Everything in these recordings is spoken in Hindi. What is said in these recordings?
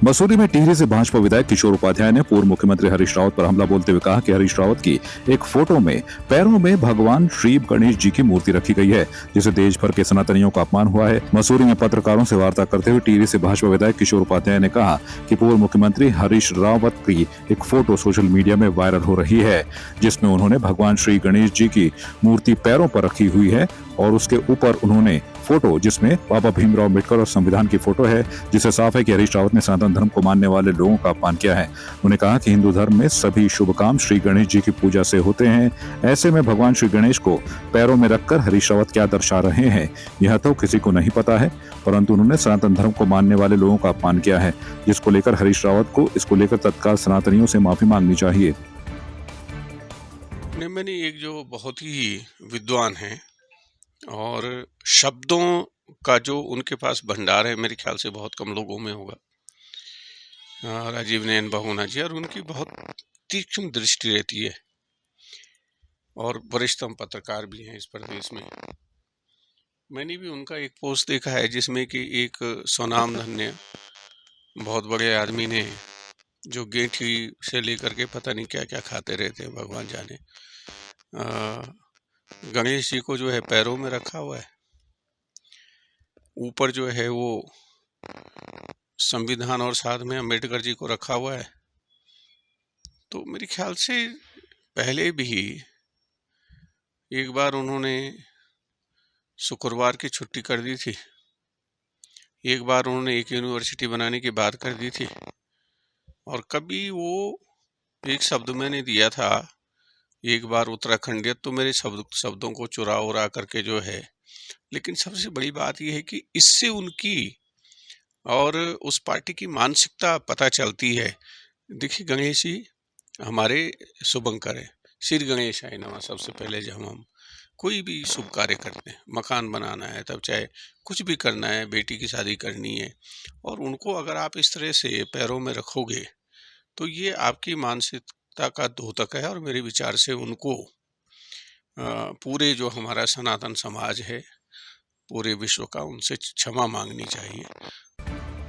मसूरी में टिहरी से भाजपा विधायक किशोर उपाध्याय ने पूर्व मुख्यमंत्री हरीश रावत पर हमला बोलते हुए कहा कि हरीश रावत की एक फोटो में पैरों में भगवान श्री गणेश जी की मूर्ति रखी गई है, जिसे देश भर के सनातनियों का अपमान हुआ है। मसूरी में पत्रकारों से वार्ता करते हुए टिहरी से भाजपा विधायक किशोर उपाध्याय ने कहा कि पूर्व मुख्यमंत्री हरीश रावत की एक फोटो सोशल मीडिया में वायरल हो रही है, जिसमें उन्होंने भगवान श्री गणेश जी की मूर्ति पैरों पर रखी हुई है और उसके ऊपर उन्होंने फोटो जिसमें बाबा भीमराव अम्बेडकर और संविधान की फोटो है, जिससे साफ है कि हरीश रावत ने सनातन धर्म को मानने वाले लोगों का अपमान किया है। उन्होंने कहा कि हिंदू धर्म में सभी शुभ काम श्री गणेश जी की पूजा से होते हैं। ऐसे में भगवान श्री गणेश को पैरों में रखकर हरीश रावत क्या दर्शा रहे हैं, यह तो किसी को नहीं पता है, परंतु उन्होंने सनातन धर्म को मानने वाले लोगों का अपमान किया है, जिसको लेकर हरीश रावत को इसको लेकर तत्काल सनातनियों से माफी मांगनी चाहिए। मैंने एक जो बहुत ही विद्वान है और शब्दों का जो उनके पास भंडार है, मेरे ख्याल से बहुत कम लोगों में होगा, राजीव नयन बहुगुणा जी, और उनकी बहुत तीक्ष्ण दृष्टि रहती है और वरिष्ठतम पत्रकार भी हैं इस प्रदेश में। मैंने भी उनका एक पोस्ट देखा है जिसमें कि एक स्वनामधन्य बहुत बड़े आदमी ने, जो गेंठी से लेकर के पता नहीं क्या क्या खाते रहते हैं भगवान जाने, गणेश जी को जो है पैरों में रखा हुआ है, ऊपर जो है वो संविधान और साथ में अम्बेडकर जी को रखा हुआ है। तो मेरे ख्याल से पहले भी एक बार उन्होंने शुक्रवार की छुट्टी कर दी थी, एक बार उन्होंने एक यूनिवर्सिटी बनाने की बात कर दी थी, और कभी वो एक शब्द मैंने दिया था, एक बार उत्तराखंडियत, तो मेरे शब्दों को चुरा उरा करके जो है। लेकिन सबसे बड़ी बात यह है कि इससे उनकी और उस पार्टी की मानसिकता पता चलती है। देखिए, गणेश जी हमारे शुभंकर है, श्री गणेश आय नमः। सबसे पहले जब हम कोई भी शुभ कार्य करते हैं, मकान बनाना है, तब चाहे कुछ भी करना है, बेटी की शादी करनी है, और उनको अगर आप इस तरह से पैरों में रखोगे तो ये आपकी मानसिकता का द्योतक है। और मेरे विचार से उनको पूरे जो हमारा सनातन समाज है, पूरे विश्व का, उनसे क्षमा मांगनी चाहिए।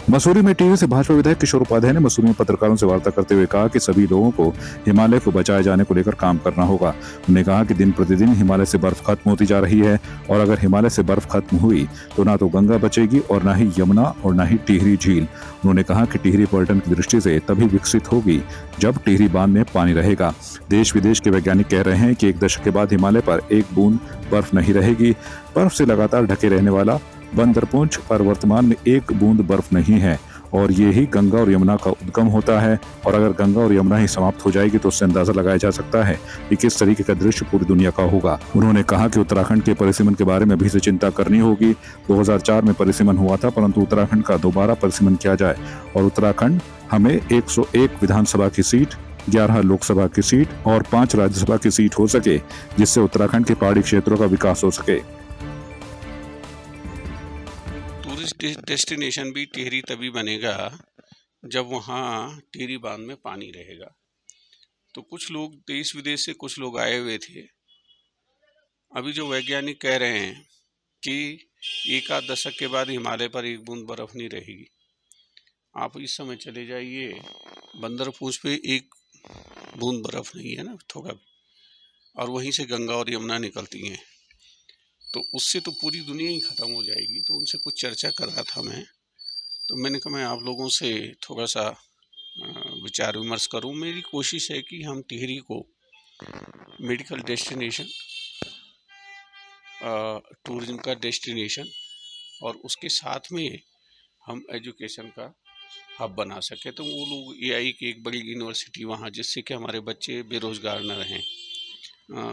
मसूरी में टिहरी से भाजपा विधायक किशोर उपाध्याय ने मसूरी में पत्रकारों से वार्ता करते हुए कहा कि सभी लोगों को हिमालय को बचाए जाने को लेकर काम करना होगा। उन्होंने कहा कि दिन प्रतिदिन हिमालय से बर्फ खत्म होती जा रही है, और अगर हिमालय से बर्फ खत्म हुई तो ना तो गंगा बचेगी और ना ही यमुना और ना ही टिहरी झील। उन्होंने कहा कि टिहरी पर्यटन की दृष्टि से तभी विकसित होगी जब टिहरी बांध में पानी रहेगा। देश विदेश के वैज्ञानिक कह रहे हैं कि एक दशक के बाद हिमालय पर एक बूंद बर्फ नहीं रहेगी। बर्फ से लगातार ढके रहने वाला बंदरपुंछ पर वर्तमान में एक बूंद बर्फ नहीं है, और ये ही गंगा और यमुना का उद्गम होता है। और अगर गंगा और यमुना ही समाप्त हो जाएगी तो उससे अंदाजा लगाया जा सकता है कि किस तरीके का दृश्य पूरी दुनिया का होगा। उन्होंने कहा कि उत्तराखंड के परिसीमन के बारे में भी से चिंता करनी होगी। 2004 में परिसीमन हुआ था, परंतु उत्तराखंड का दोबारा परिसीमन किया जाए और उत्तराखंड हमें 101 विधानसभा की सीट, 11 लोकसभा की सीट और 5 राज्यसभा की सीट हो सके, जिससे उत्तराखंड के पहाड़ी क्षेत्रों का विकास हो सके। टूरिस्ट डेस्टिनेशन भी टिहरी तभी बनेगा जब वहाँ टिहरी बांध में पानी रहेगा। तो कुछ लोग देश विदेश से कुछ लोग आए हुए थे। अभी जो वैज्ञानिक कह रहे हैं कि एक आध दशक के बाद हिमालय पर एक बूंद बर्फ नहीं रहेगी, आप इस समय चले जाइए, बंदरपूंछ पे एक बूंद बर्फ नहीं है ना, थोड़ा, और वहीं से गंगा और यमुना निकलती हैं, तो उससे तो पूरी दुनिया ही ख़त्म हो जाएगी। तो उनसे कुछ चर्चा कर रहा था मैं, तो मैंने कहा मैं आप लोगों से थोड़ा सा विचार विमर्श करूं। मेरी कोशिश है कि हम टिहरी को मेडिकल डेस्टिनेशन, टूरिज्म का डेस्टिनेशन, और उसके साथ में हम एजुकेशन का हब बना सके। तो वो लोग एआई की एक बड़ी यूनिवर्सिटी वहाँ, जिससे कि हमारे बच्चे बेरोज़गार न रहें,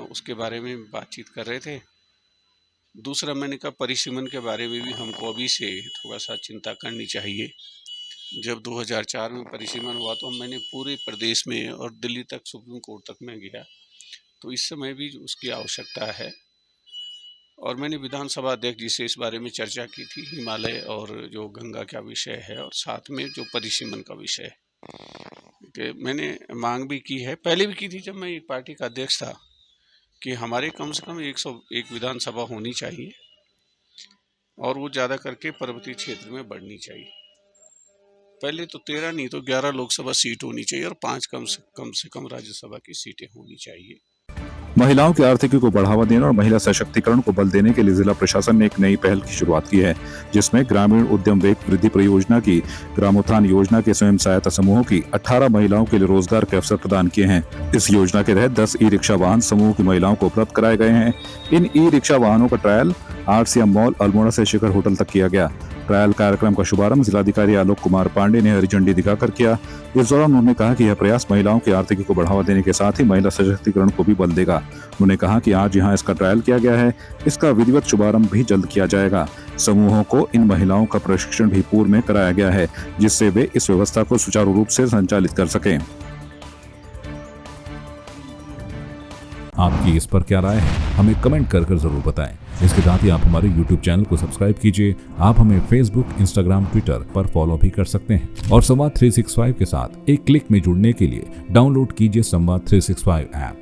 उसके बारे में बातचीत कर रहे थे। दूसरा, मैंने कहा परिसीमन के बारे में भी हमको अभी से थोड़ा सा चिंता करनी चाहिए। जब 2004 में परिसीमन हुआ तो मैंने पूरे प्रदेश में और दिल्ली तक, सुप्रीम कोर्ट तक में गया, तो इस समय भी उसकी आवश्यकता है। और मैंने विधानसभा अध्यक्ष जी से इस बारे में चर्चा की थी, हिमालय और जो गंगा का विषय है, और साथ में जो परिसीमन का विषय है, कि मैंने मांग भी की है, पहले भी की थी जब मैं एक पार्टी का अध्यक्ष था, कि हमारे कम से कम 101 विधानसभा होनी चाहिए, और वो ज़्यादा करके पर्वतीय क्षेत्र में बढ़नी चाहिए। पहले तो 13 नहीं तो 11 लोकसभा सीट होनी चाहिए और 5 कम से कम राज्यसभा की सीटें होनी चाहिए। महिलाओं की आर्थिकी को बढ़ावा देने और महिला सशक्तिकरण को बल देने के लिए जिला प्रशासन ने एक नई पहल की शुरुआत की है, जिसमें ग्रामीण उद्यम वेग वृद्धि परियोजना की, ग्रामोत्थान योजना के स्वयं सहायता समूहों की 18 महिलाओं के लिए रोजगार के अवसर प्रदान किए हैं। इस योजना के तहत 10 ई-रिक्शा वाहन समूह की महिलाओं को उपलब्ध कराए गए हैं। इन ई-रिक्शा वाहनों का ट्रायल RCM मॉल अल्मोड़ा से शिखर होटल तक किया गया। ट्रायल कार्यक्रम का शुभारंभ जिलाधिकारी आलोक कुमार पांडे ने हरी झंडी दिखाकर किया। इस दौरान उन्होंने कहा कि यह प्रयास महिलाओं की आर्थिकी को बढ़ावा देने के साथ ही महिला सशक्तिकरण को भी बल देगा। उन्होंने कहा कि आज यहाँ इसका ट्रायल किया गया है, इसका विधिवत शुभारंभ भी जल्द किया जाएगा। समूहों को इन महिलाओं का प्रशिक्षण भी पूर्व में कराया गया है, जिससे वे इस व्यवस्था को सुचारू रूप से संचालित कर सकें। आपकी इस पर क्या राय है, हमें कमेंट कर जरूर बताएं। इसके साथ ही आप हमारे YouTube चैनल को सब्सक्राइब कीजिए। आप हमें Facebook, Instagram, Twitter पर फॉलो भी कर सकते हैं और संवाद 365 के साथ एक क्लिक में जुड़ने के लिए डाउनलोड कीजिए संवाद 365 ऐप।